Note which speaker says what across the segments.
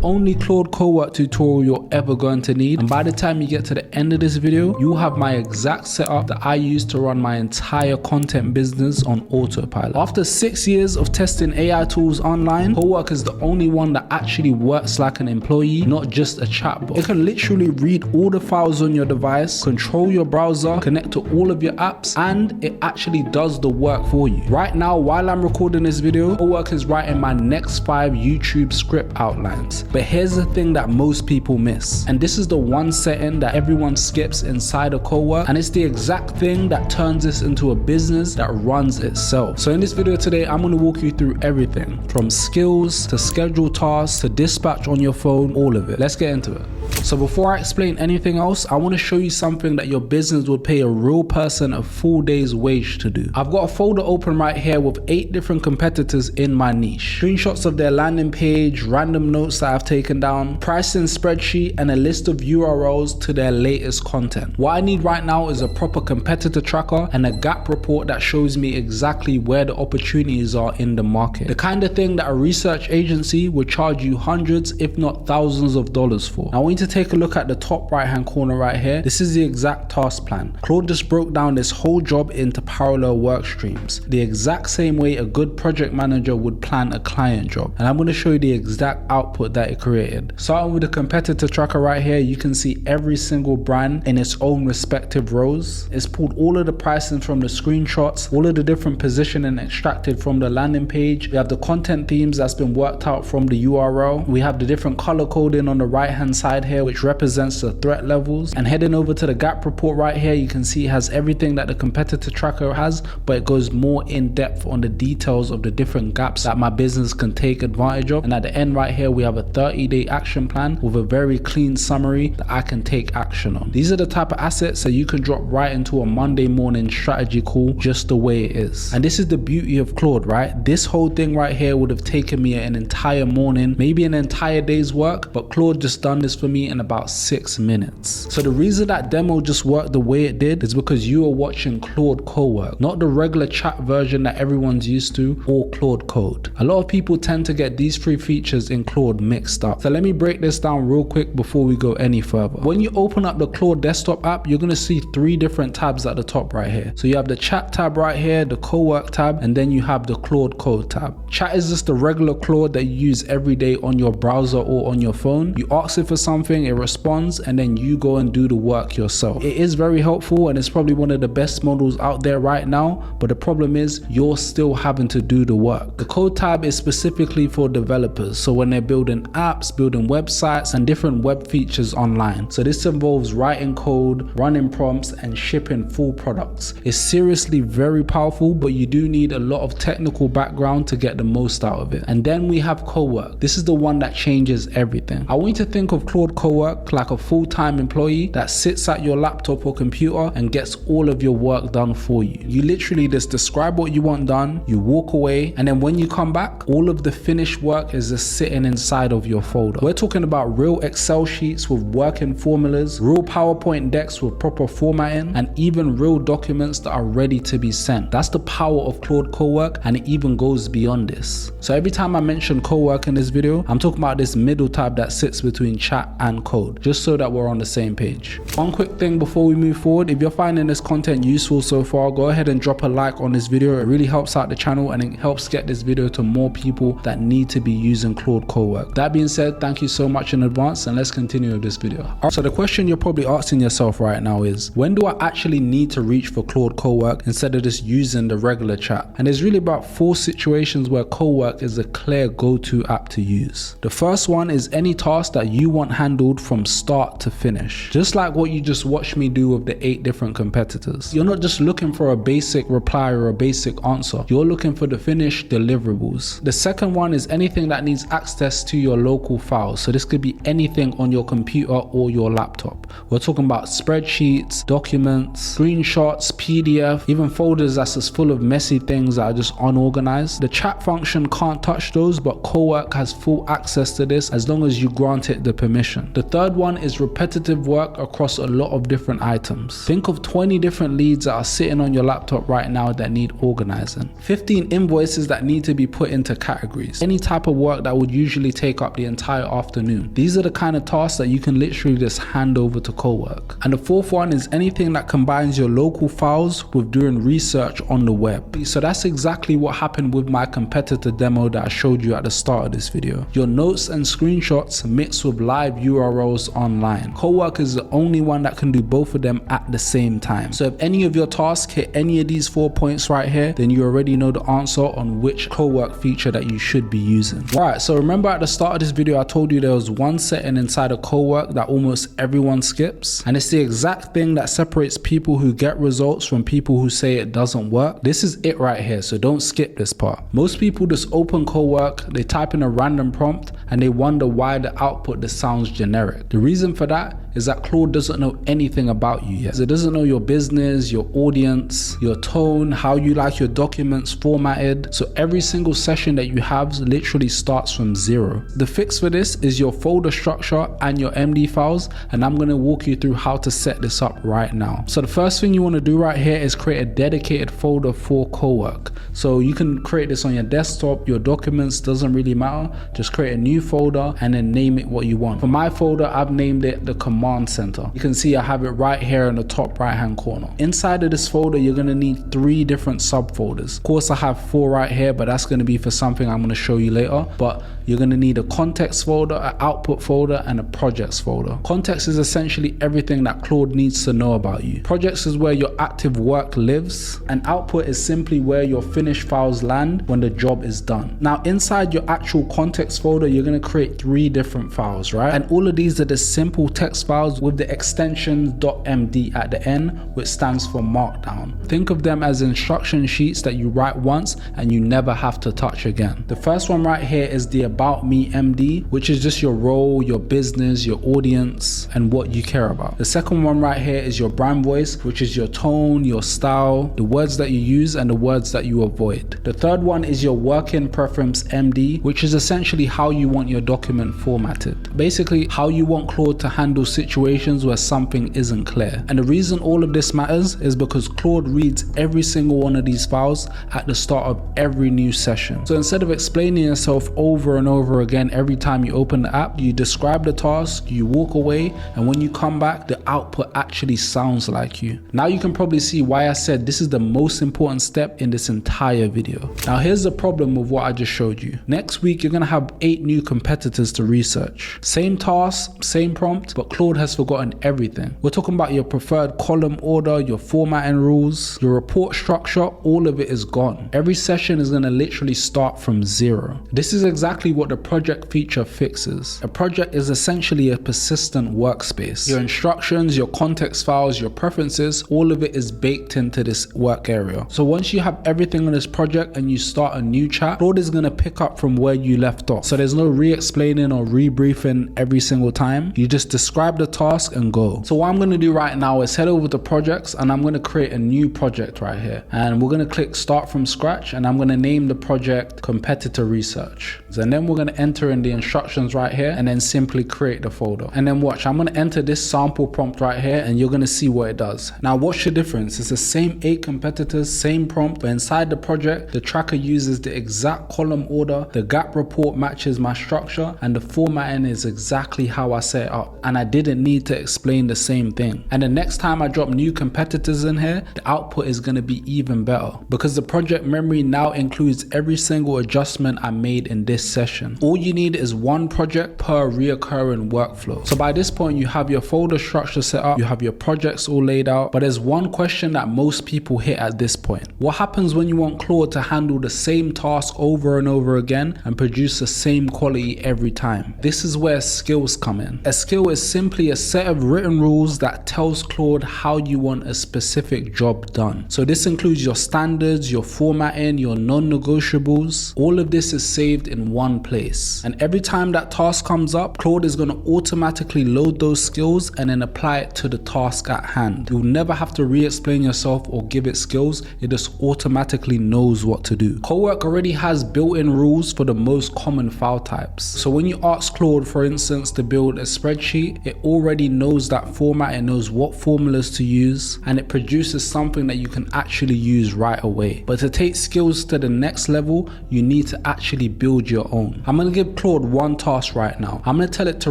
Speaker 1: only Claude Cowork tutorial you're ever going to need, and by the time you get to the end of this video, you'll have my exact setup that I use to run my entire content business on autopilot. After 6 years of testing AI tools online, Cowork is the only one that actually works like an employee, not just a chatbot. It can literally read all the files on your device, control your browser, connect to all of your apps, and it actually does the work for you. Right now, while I'm recording this video, Cowork is writing my next 5 YouTube script outlines. But here's the thing that most people miss, and this is the one setting that everyone skips inside of Cowork, and it's the exact thing that turns this into a business that runs itself. So in this video today, I'm going to walk you through everything from skills to schedule tasks to dispatch on your phone, all of it. Let's get into it. So before I explain anything else, I want to show you something that your business would pay a real person a full day's wage to do. I've got a folder open right here with 8 different competitors in my niche. Screenshots of their landing page, random notes that I've taken down, pricing spreadsheet, and a list of URLs to their latest content. What I need right now is a proper competitor tracker and a gap report that shows me exactly where the opportunities are in the market. The kind of thing that a research agency would charge you hundreds if not thousands of dollars for. Now, I want you to take a look at the top right hand corner right here. This is the exact task plan. Claude just broke down this whole job into parallel work streams, the exact same way a good project manager would plan a client job. And I'm going to show you the exact output that it created. Starting with the competitor tracker right here, you can see every single brand in its own respective rows. It's pulled all of the pricing from the screenshots, all of the different positioning extracted from the landing page. We have the content themes that's been worked out from the URL. We have the different color coding on the right hand side here, which represents the threat levels. And heading over to the gap report right here, you can see it has everything that the competitor tracker has, but it goes more in depth on the details of the different gaps that my business can take advantage of. And at the end right here, we have a 30-day action plan with a very clean summary that I can take action on. These are the type of assets that you can drop right into a Monday morning strategy call just the way it is. And this is the beauty of Claude, right? This whole thing right here would have taken me an entire morning, maybe an entire day's work, but Claude just done this for me in about 6 minutes. So the reason that demo just worked the way it did is because you are watching Claude Cowork, not the regular chat version that everyone's used to, or Claude Code. A lot of people tend to get these 3 features in Claude mixed up. So let me break this down real quick before we go any further. When you open up the Claude desktop app, you're going to see 3 different tabs at the top right here. So you have the chat tab right here, the Cowork tab, and then you have the Claude Code tab. Chat is just the regular Claude that you use every day on your browser or on your phone. You ask it for something, it responds, and then you go and do the work yourself. It is very helpful and it's probably one of the best models out there right now, but the problem is you're still having to do the work. The Code tab is specifically for developers, so when they're building apps, building websites, and different web features online. So this involves writing code, running prompts, and shipping full products. It's seriously very powerful, but you do need a lot of technical background to get the most out of it. And then we have Cowork. This is the one that changes everything. I want you to think of Claude Cowork like a full-time employee that sits at your laptop or computer and gets all of your work done for you. You literally just describe what you want done, you walk away, and then when you come back, all of the finished work is just sitting inside of your folder. We're talking about real Excel sheets with working formulas, real PowerPoint decks with proper formatting, and even real documents that are ready to be sent. That's the power of Claude Cowork, and it even goes beyond this. So every time I mention Cowork in this video, I'm talking about this middle tab that sits between chat and code, just so that we're on the same page. One quick thing before we move forward, if you're finding this content useful so far, go ahead and drop a like on this video. It really helps out the channel and it helps get this video to more people that need to be using Claude Cowork. That being said, thank you so much in advance, and let's continue with this video. So the question you're probably asking yourself right now is, when do I actually need to reach for Claude Cowork instead of just using the regular chat? And there's really about 4 situations where Cowork is a clear go-to app to use. The first one is any task that you want handled from start to finish. Just like what you just watched me do with the 8 different competitors. You're not just looking for a basic reply or a basic answer. You're looking for the finished deliverables. The second one is anything that needs access to your local files. So this could be anything on your computer or your laptop. We're talking about spreadsheets, documents, screenshots, PDF, even folders that's just full of messy things that are just unorganized. The chat function can't touch those, but Cowork has full access to this as long as you grant it the permission. session. The third one is repetitive work across a lot of different items. Think of 20 different leads that are sitting on your laptop right now that need organizing. 15 invoices that need to be put into categories. Any type of work that would usually take up the entire afternoon. These are the kind of tasks that you can literally just hand over to Cowork. And the fourth one is anything that combines your local files with doing research on the web. So that's exactly what happened with my competitor demo that I showed you at the start of this video. Your notes and screenshots mixed with live URLs online. Cowork is the only one that can do both of them at the same time. So if any of your tasks hit any of these 4 points right here, then you already know the answer on which Cowork feature that you should be using. Alright, so remember at the start of this video I told you there was one setting inside of Cowork that almost everyone skips, and it's the exact thing that separates people who get results from people who say it doesn't work. This is it right here, so don't skip this part. Most people just open Cowork, they type in a random prompt, and they wonder why the output just sounds generic. The reason for that is that Claude doesn't know anything about you yet. It doesn't know your business, your audience, your tone, how you like your documents formatted. So every single session that you have literally starts from zero. The fix for this is your folder structure and your MD files, and I'm gonna walk you through how to set this up right now. So the first thing you wanna do right here is create a dedicated folder for Cowork. So you can create this on your desktop, your documents, doesn't really matter. Just create a new folder and then name it what you want. For my folder, I've named it the Command Center. You can see I have it right here in the top right hand corner. Inside of this folder, you're going to need 3 different subfolders. Of course, I have 4 right here, but that's going to be for something I'm going to show you later. But you're going to need a context folder, an output folder, and a projects folder. Context is essentially everything that Claude needs to know about you. Projects is where your active work lives, and output is simply where your finished files land when the job is done. Now, inside your actual context folder, you're going to create 3 different files, right? And all of these are the simple text files with the extension .md at the end, which stands for markdown. Think of them as instruction sheets that you write once and you never have to touch again. The first one right here is the About Me MD, which is just your role, your business, your audience, and what you care about. The second one right here is your brand voice, which is your tone, your style, the words that you use and the words that you avoid. The third one is your working preference MD, which is essentially how you want your document formatted. Basically, how you want Claude to handle situations where something isn't clear. And the reason all of this matters is because Claude reads every single one of these files at the start of every new session. So instead of explaining yourself over and over again every time you open the app, you describe the task, you walk away, and when you come back, the output actually sounds like you. Now you can probably see why I said this is the most important step in this entire video. Now here's the problem with what I just showed you. Next week, you're gonna have 8 new competitors to research. Same task, same prompt, but Claude has forgotten everything. We're talking about your preferred column order, your formatting rules, your report structure, all of it is gone. Every session is gonna literally start from zero. This is exactly what the project feature fixes. A project is essentially a persistent workspace. Your instructions, your context files, your preferences, all of it is baked into this work area. So once you have everything on this project and you start a new chat, Claude is gonna pick up from where you left off. So there's no re-explaining or rebriefing every single time. You just describe the task and go. So what I'm going to do right now is head over to projects and I'm going to create a new project right here. And we're going to click start from scratch and I'm going to name the project competitor research. And then we're going to enter in the instructions right here and then simply create the folder. And then watch, I'm going to enter this sample prompt right here and you're going to see what it does. Now watch the difference. It's the same 8 competitors, same prompt, but inside the project, the tracker uses the exact column order, the gap report matches my structure, and the formatting is exactly how I set it up. And I didn't need to explain the same thing. And the next time I drop new competitors in here, the output is going to be even better because the project memory now includes every single adjustment I made in this session. All you need is one project per reoccurring workflow. So by this point, you have your folder structure set up, you have your projects all laid out, but there's one question that most people hit at this point. What happens when you want Claude to handle the same task over and over again and produce the same quality every time? This is where skills come in. A skill is simply a set of written rules that tells Claude how you want a specific job done. So this includes your standards, your formatting, your non-negotiables. All of this is saved in in one place. And every time that task comes up, Claude is going to automatically load those skills and then apply it to the task at hand. You'll never have to re-explain yourself or give it skills. It just automatically knows what to do. Cowork already has built-in rules for the most common file types. So when you ask Claude, for instance, to build a spreadsheet, it already knows that format, it knows what formulas to use, and it produces something that you can actually use right away. But to take skills to the next level, you need to actually build your own. I'm going to give Claude one task right now. I'm going to tell it to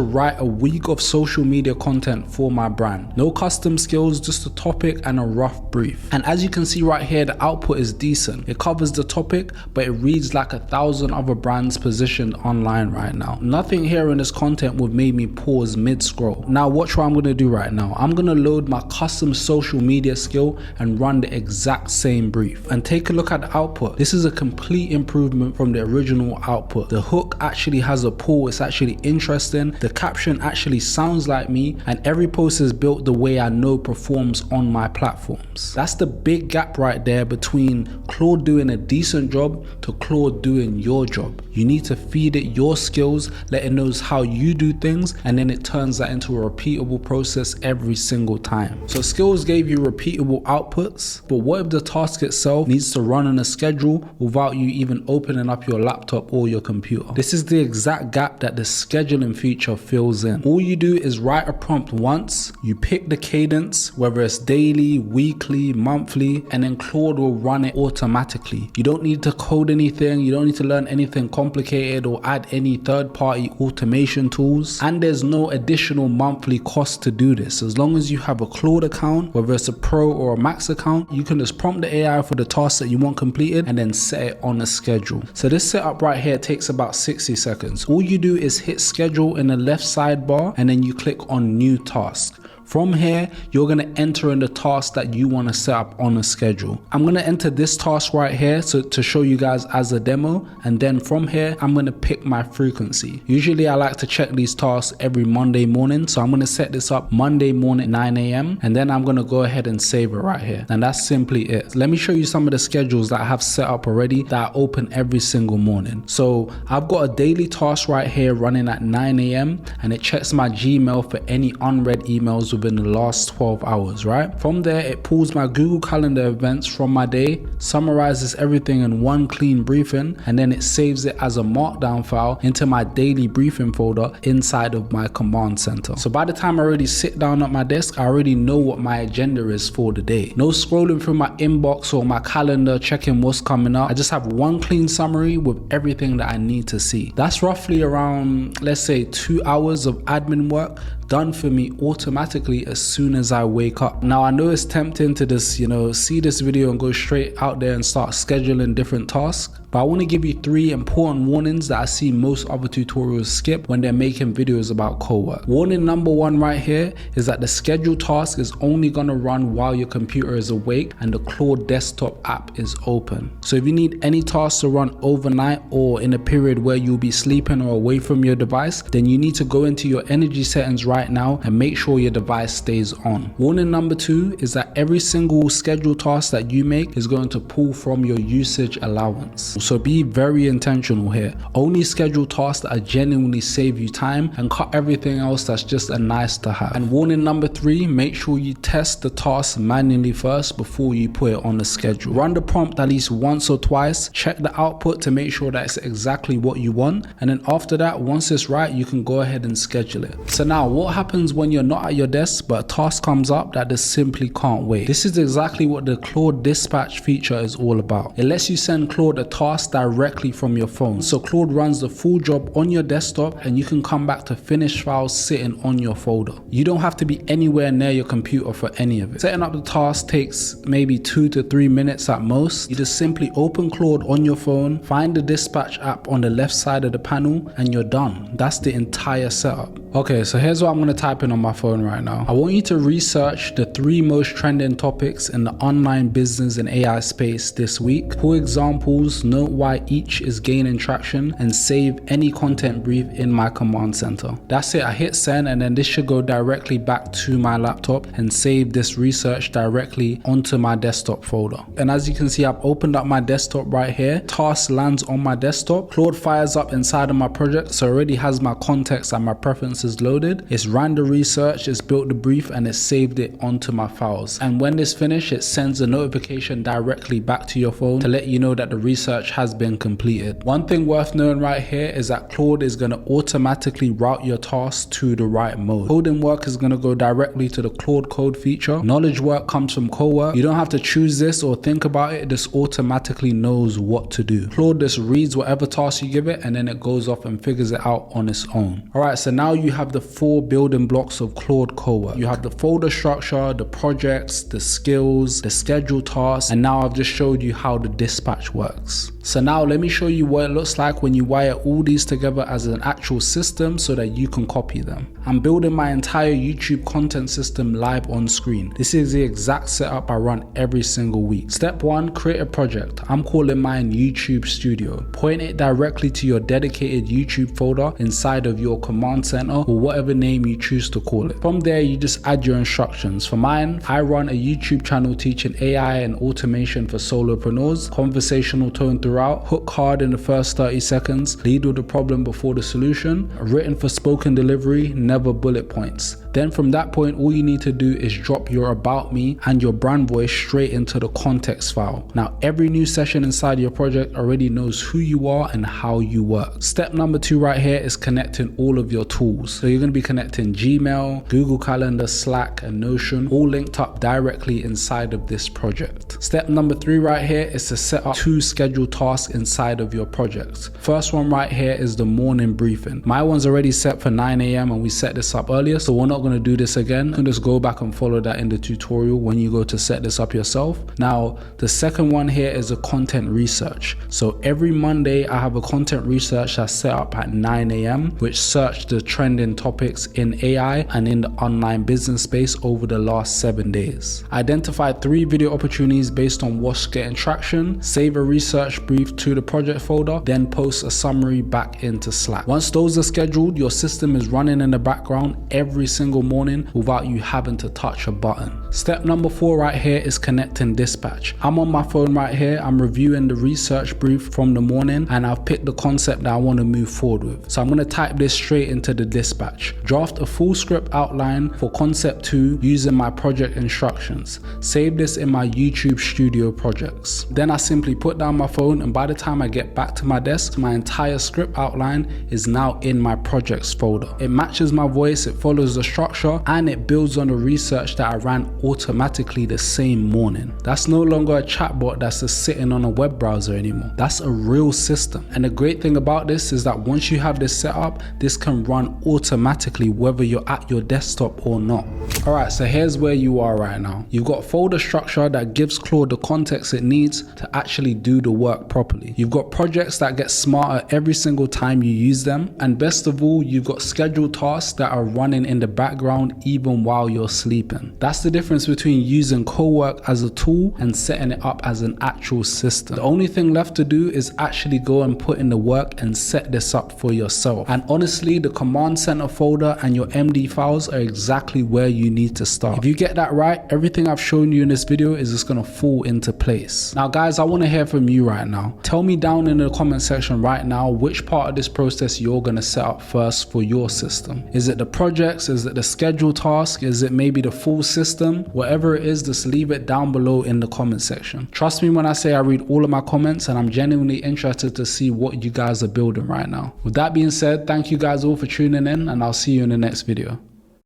Speaker 1: write a week of social media content for my brand. No custom skills, just a topic and a rough brief. And as you can see right here, the output is decent. It covers the topic, but it reads like 1,000 other brands positioned online right now. Nothing here in this content would make me pause mid-scroll. Now watch what I'm going to do right now. I'm going to load my custom social media skill and run the exact same brief. And take a look at the output. This is a complete improvement from the original output. The hook actually has a pull. It's actually interesting. The caption actually sounds like me, and every post is built the way I know performs on my platforms. That's the big gap right there between Claude doing a decent job to Claude doing your job. You need to feed it your skills, let it know how you do things, and then it turns that into a repeatable process every single time. So skills gave you repeatable outputs, but what if the task itself needs to run on a schedule without you even opening up your laptop or your computer? This is the exact gap that the scheduling feature fills in. All you do is write a prompt once, you pick the cadence, whether it's daily, weekly, monthly, and then Claude will run it automatically. You don't need to code anything, you don't need to learn anything complicated or add any third-party automation tools, and there's no additional monthly cost to do this. As long as you have a Claude account, whether it's a pro or a max account, you can just prompt the AI for the task that you want completed and then set it on a schedule. So this setup right here takes about 60 seconds. All you do is hit schedule in the left sidebar and then you click on new task. From here, you're going to enter in the task that you want to set up on a schedule. I'm going to enter this task right here to show you guys as a demo. And then from here, I'm going to pick my frequency. Usually I like to check these tasks every Monday morning. So I'm going to set this up Monday morning, 9 a.m. And then I'm going to go ahead and save it right here. And that's simply it. Let me show you some of the schedules that I have set up already that I open every single morning. So I've got a daily task right here running at 9 a.m. and it checks my Gmail for any unread emails within the last 12 hours, right? From there, it pulls my Google Calendar events from my day, summarizes everything in one clean briefing, and then it saves it as a markdown file into my daily briefing folder inside of my command center. So by the time I already sit down at my desk, I already know what my agenda is for the day. No scrolling through my inbox or my calendar, checking what's coming up. I just have one clean summary with everything that I need to see. That's roughly around, let's say, 2 hours of admin work done for me automatically as soon as I wake up. Now I know it's tempting to just, see this video and go straight out there and start scheduling different tasks, but I want to give you 3 important warnings that I see most other tutorials skip when they're making videos about Cowork. Warning number 1 right here is that the schedule task is only going to run while your computer is awake and the Claude desktop app is open. So if you need any tasks to run overnight or in a period where you'll be sleeping or away from your device, then you need to go into your energy settings right now and make sure your device stays on. Warning number 2 is that every single schedule task that you make is going to pull from your usage allowance. So be very intentional here. Only schedule tasks that genuinely save you time and cut everything else that's just a nice to have. And warning number 3, make sure you test the task manually first before you put it on the schedule. Run the prompt at least once or twice, check the output to make sure that it's exactly what you want, and then after that, once it's right, you can go ahead and schedule it. So now what happens when you're not at your desk but a task comes up that just simply can't wait? This is exactly what the Claude dispatch feature is all about. It lets you send Claude a task directly from your phone. So Claude runs the full job on your desktop and you can come back to finished files sitting on your folder. You don't have to be anywhere near your computer for any of it. Setting up the task takes maybe 2 to 3 minutes at most. You just simply open Claude on your phone, find the dispatch app on the left side of the panel, and you're done. That's the entire setup. Okay, so here's what I'm going to type in on my phone right now. I want you to research the 3 most trending topics in the online business and AI space this week. Pull examples, note why each is gaining traction, and save any content brief in my command center. That's it. I hit send, and then this should go directly back to my laptop and save this research directly onto my desktop folder. And as you can see, I've opened up my desktop right here. Task lands on my desktop. Claude fires up inside of my project, so it already has my context and my preferences loaded. It's ran the research, it's built the brief, and it's saved it onto my files. And when this finished, it sends a notification directly back to your phone to let you know that the research has been completed. One thing worth knowing right here is that Claude is going to automatically route your tasks to the right mode. Coding work is going to go directly to the Claude Code feature. Knowledge work comes from Cowork. You don't have to choose this or think about it. This automatically knows what to do. Claude just reads whatever task you give it, and then it goes off and figures it out on its own. Alright, so now you have the 4 building blocks of Claude Cowork. You have the folder structure, the projects, the skills, the scheduled tasks, and now I've just showed you how the dispatch works. So now let me show you what it looks like when you wire all these together as an actual system so that you can copy them. I'm building my entire YouTube content system live on screen. This is the exact setup I run every single week. Step 1, create a project. I'm calling mine YouTube Studio. Point it directly to your dedicated YouTube folder inside of your command center or whatever name you choose to call it. From there, you just add your instructions. For mine, I run a YouTube channel teaching AI and automation for solopreneurs, conversational tone throughout, hook hard in the first 30 seconds, lead with the problem before the solution, written for spoken delivery, never bullet points. Then from that point, all you need to do is drop your about me and your brand voice straight into the context file. Now, every new session inside your project already knows who you are and how you work. Step number 2 right here is connecting all of your tools. So you're going to be connecting Gmail, Google Calendar, Slack, and Notion, all linked up directly inside of this project. Step number 3 right here is to set up 2 scheduled tasks inside of your project. First one right here is the morning briefing. My one's already set for 9 a.m. and we set this up earlier, so we're not going to do this again. You can just go back and follow that in the tutorial when you go to set this up yourself. Now, the second one here is a content research. So every Monday, I have a content research that's set up at 9 a.m. which search the trending topics in AI and in the online business space over the last 7 days. Identify 3 video opportunities based on what's getting traction, save a research brief to the project folder, then post a summary back into Slack. Once those are scheduled, your system is running in the background every single morning without you having to touch a button. Step number 4 right here is connecting dispatch. I'm on my phone right here. I'm reviewing the research brief from the morning and I've picked the concept that I want to move forward with. So I'm going to type this straight into the dispatch. Draft a full script outline for concept 2 using my project instructions. Save this in my YouTube Studio projects. Then I simply put down my phone, and by the time I get back to my desk, my entire script outline is now in my projects folder. It matches my voice, it follows the structure, and it builds on the research that I ran automatically the same morning. That's no longer a chatbot that's just sitting on a web browser anymore. That's a real system. And the great thing about this is that once you have this set up, this can run automatically whether you're at your desktop or not. Alright, so here's where you are right now. You've got folder structure that gives Claude the context it needs to actually do the work properly. You've got projects that get smarter every single time you use them. And best of all, you've got scheduled tasks that are running in the background even while you're sleeping. That's the difference between using Cowork as a tool and setting it up as an actual system. The only thing left to do is actually go and put in the work and set this up for yourself. And honestly, the command center folder and your MD files are exactly where you need to start. If you get that right, everything I've shown you in this video is just gonna fall into place. Now guys, I wanna hear from you right now. Tell me down in the comment section right now which part of this process you're gonna set up first for your system. Is it the projects? Is it the scheduled task? Is it maybe the full system? Whatever it is, just leave it down below in the comment section. Trust me when I say I read all of my comments, and I'm genuinely interested to see what you guys are building right now. With that being said, thank you guys all for tuning in, and I'll see you in the next video.